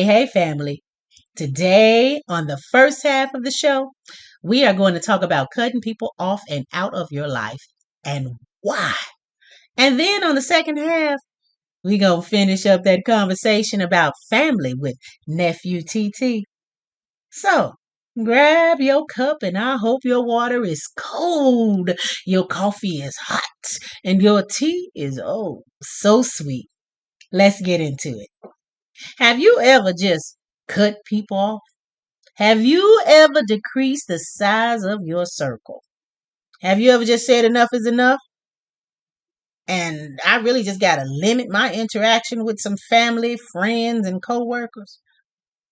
Hey, family. Today, on the first half of the show, we are going to talk about cutting people off and out of your life and why. And then on the second half, we're going to finish up that conversation about family with Nephew TT. So, grab your cup and I hope your water is cold, your coffee is hot, and your tea is, oh, so sweet. Let's get into it. Have you ever just cut people off? Have you ever decreased the size of your circle? Have you ever just said enough is enough? And I really just got to limit my interaction with some family, friends, and coworkers?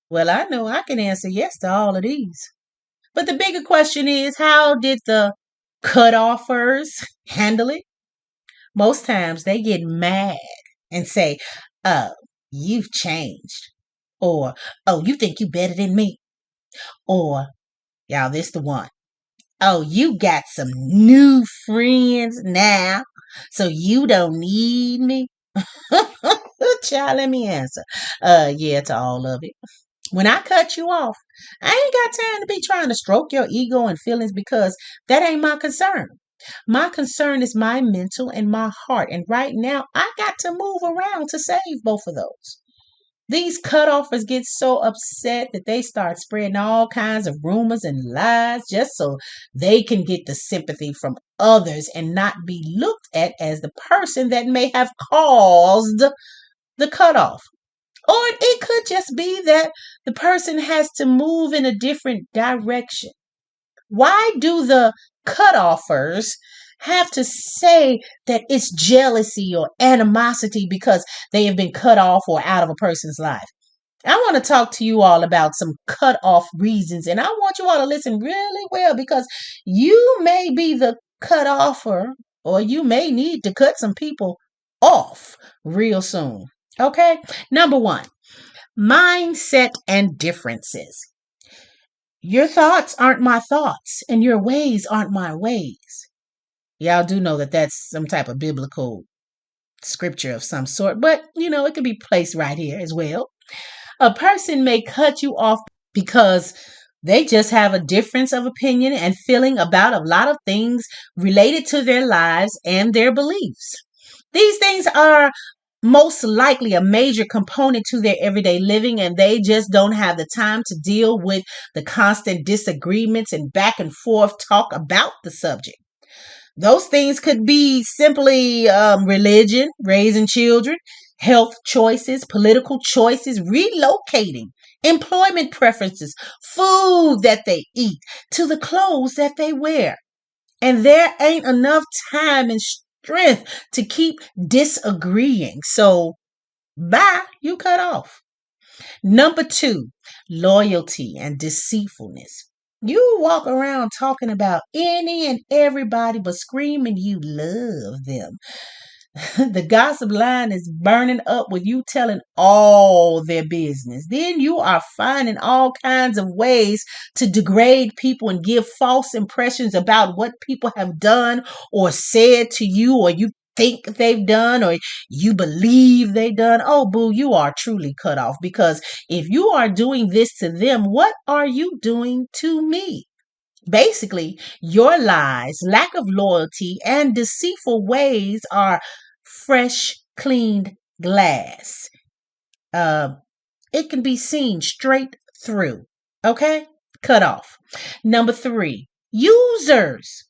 Well, I know I can answer yes to all of these. But the bigger question is, how did the cut-offers handle it? Most times they get mad and say, oh, you've changed. Or, oh, you think you better than me. Or, y'all, this the one. Oh, you got some new friends now, so you don't need me? Child, let me answer. Yeah, to all of it. When I cut you off, I ain't got time to be trying to stroke your ego and feelings because that ain't my concern. My concern is my mental and my heart. And right now, I got to move around to save both of those. These cutoffers get so upset that they start spreading all kinds of rumors and lies just so they can get the sympathy from others and not be looked at as the person that may have caused the cutoff. Or it could just be that the person has to move in a different direction. Why do the cutoffers have to say that it's jealousy or animosity because they have been cut off or out of a person's life? I want to talk to you all about some cut off reasons, and I want you all to listen really well because you may be the cut offer or you may need to cut some people off real soon. Okay? Number one, mindset and differences. Your thoughts aren't my thoughts, and your ways aren't my ways. Y'all do know that that's some type of biblical scripture of some sort, but it could be placed right here as well. A person may cut you off because they just have a difference of opinion and feeling about a lot of things related to their lives and their beliefs. These things are most likely a major component to their everyday living, and they just don't have the time to deal with the constant disagreements and back and forth talk about the subject. Those things could be simply religion, raising children, health choices, political choices, relocating, employment preferences, food that they eat, to the clothes that they wear. And there ain't enough time and strength to keep disagreeing. So, bye, you cut off. Number two, loyalty and deceitfulness. You walk around talking about any and everybody, but screaming you love them. The gossip line is burning up with you telling all their business. Then you are finding all kinds of ways to degrade people and give false impressions about what people have done or said to you, or you think they've done, or you believe they done. Oh, boo, you are truly cut off, because if you are doing this to them, what are you doing to me? Basically, your lies, lack of loyalty, and deceitful ways are fresh, cleaned glass. It can be seen straight through. Okay? Cut off. Number three, users.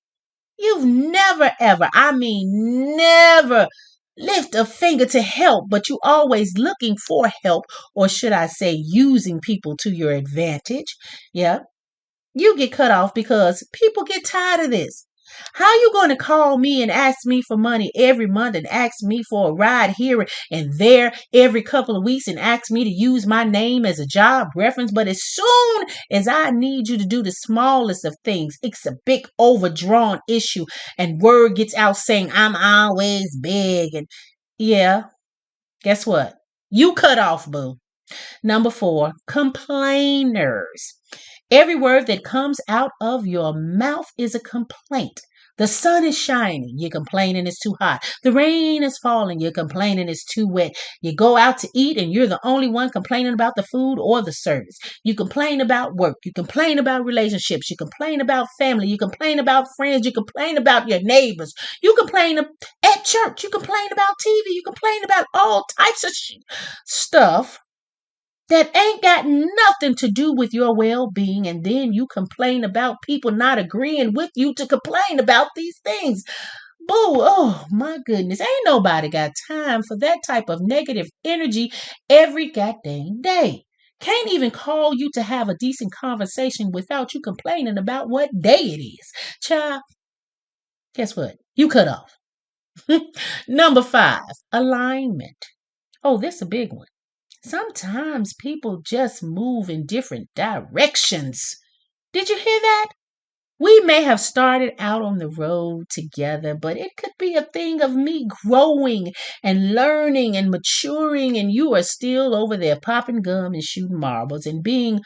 You've never, ever, I mean, never lift a finger to help, but you always looking for help, or should I say, using people to your advantage. Yeah. You get cut off because people get tired of this. How you going to call me and ask me for money every month and ask me for a ride here and there every couple of weeks and ask me to use my name as a job reference? But as soon as I need you to do the smallest of things, it's a big overdrawn issue and word gets out saying I'm always big. And yeah, guess what? You cut off, boo. Number four, complainers. Every word that comes out of your mouth is a complaint. The sun is shining, you're complaining it's too hot. The rain is falling, you're complaining it's too wet. You go out to eat and you're the only one complaining about the food or the service. You complain about work, you complain about relationships, you complain about family, you complain about friends, you complain about your neighbors, you complain at church, you complain about TV, you complain about all types of stuff that ain't got nothing to do with your well-being, and then you complain about people not agreeing with you to complain about these things. Boo, oh my goodness. Ain't nobody got time for that type of negative energy every goddamn day. Can't even call you to have a decent conversation without you complaining about what day it is. Child, guess what? You cut off. Number 5, alignment. Oh, this is a big one. Sometimes people just move in different directions. Did you hear that? We may have started out on the road together, but it could be a thing of me growing and learning and maturing, and you are still over there popping gum and shooting marbles and being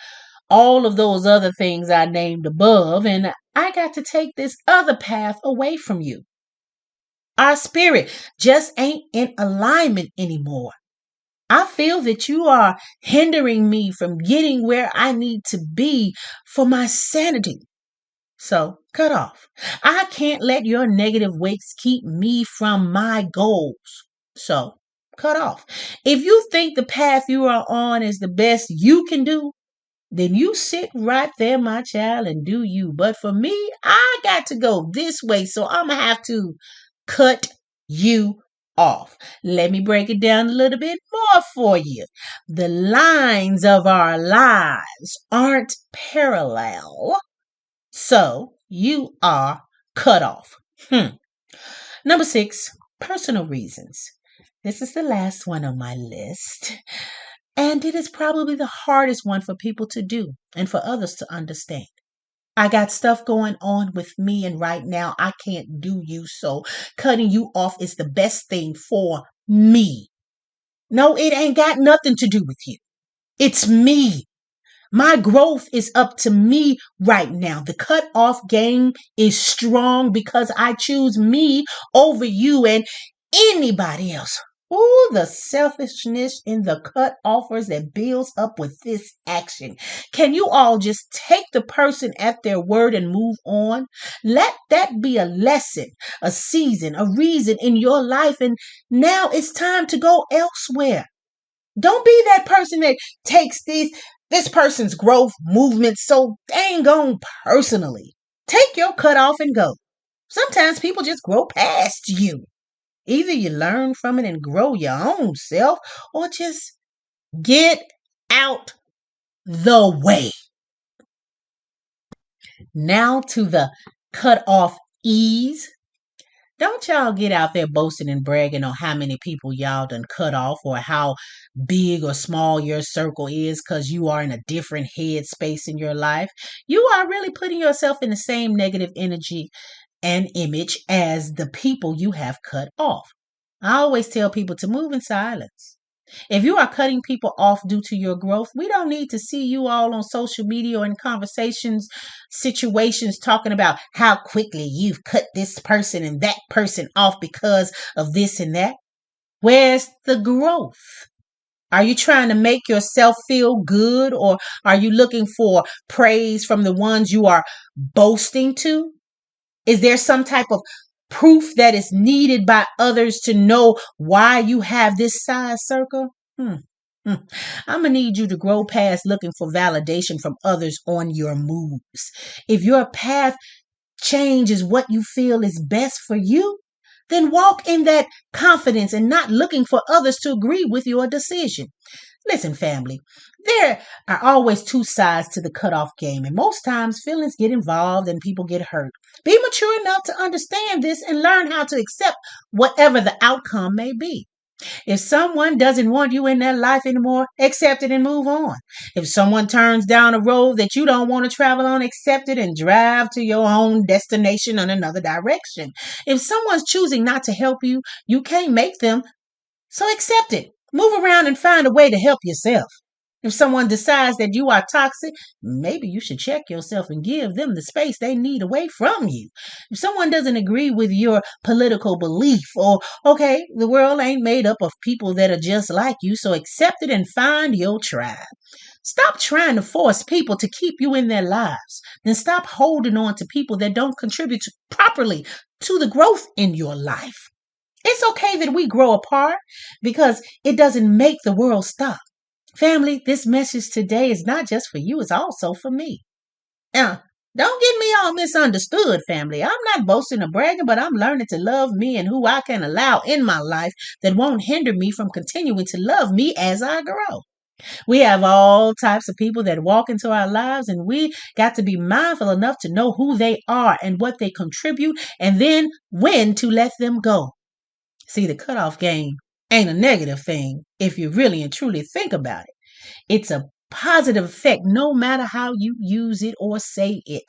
all of those other things I named above, and I got to take this other path away from you. Our spirit just ain't in alignment anymore. I feel that you are hindering me from getting where I need to be for my sanity. So cut off. I can't let your negative weights keep me from my goals. So cut off. If you think the path you are on is the best you can do, then you sit right there, my child, and do you. But for me, I got to go this way. So I'm going to have to cut you off. Let me break it down a little bit more for you. The lines of our lives aren't parallel, so you are cut off. Number 6, personal reasons. This is the last one on my list, and it is probably the hardest one for people to do and for others to understand. I got stuff going on with me, and right now I can't do you, so cutting you off is the best thing for me. No, it ain't got nothing to do with you. It's me. My growth is up to me right now. The cut off game is strong because I choose me over you and anybody else. Ooh, the selfishness in the cut offers that builds up with this action. Can you all just take the person at their word and move on? Let that be a lesson, a season, a reason in your life. And now it's time to go elsewhere. Don't be that person that takes this person's growth movement so dang on personally. Take your cut off and go. Sometimes people just grow past you. Either you learn from it and grow your own self, or just get out the way. Now to the cut off ease. Don't y'all get out there boasting and bragging on how many people y'all done cut off or how big or small your circle is because you are in a different headspace in your life. You are really putting yourself in the same negative energy and image as the people you have cut off. I always tell people to move in silence. If you are cutting people off due to your growth, we don't need to see you all on social media or in conversations, situations talking about how quickly you've cut this person and that person off because of this and that. Where's the growth? Are you trying to make yourself feel good, or are you looking for praise from the ones you are boasting to? Is there some type of proof that is needed by others to know why you have this size circle? I'm going to need you to grow past looking for validation from others on your moves. If your path change is what you feel is best for you, then walk in that confidence and not looking for others to agree with your decision. Listen, family, there are always two sides to the cutoff game, and most times feelings get involved and people get hurt. Be mature enough to understand this and learn how to accept whatever the outcome may be. If someone doesn't want you in their life anymore, accept it and move on. If someone turns down a road that you don't want to travel on, accept it and drive to your own destination in another direction. If someone's choosing not to help you, you can't make them, so accept it. Move around and find a way to help yourself. If someone decides that you are toxic, maybe you should check yourself and give them the space they need away from you. If someone doesn't agree with your political belief, or, okay, the world ain't made up of people that are just like you, so accept it and find your tribe. Stop trying to force people to keep you in their lives. Then stop holding on to people that don't contribute properly to the growth in your life. It's okay that we grow apart because it doesn't make the world stop. Family, this message today is not just for you, it's also for me. Now, don't get me all misunderstood, family. I'm not boasting or bragging, but I'm learning to love me and who I can allow in my life that won't hinder me from continuing to love me as I grow. We have all types of people that walk into our lives, and we got to be mindful enough to know who they are and what they contribute, and then when to let them go. See, the cutoff game ain't a negative thing if you really and truly think about it. It's a positive effect no matter how you use it or say it.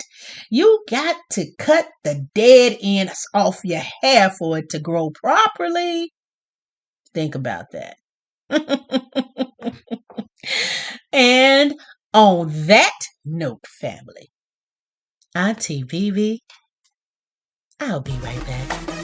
You got to cut the dead ends off your hair for it to grow properly. Think about that. And on that note, family, Auntie BB, I'll be right back.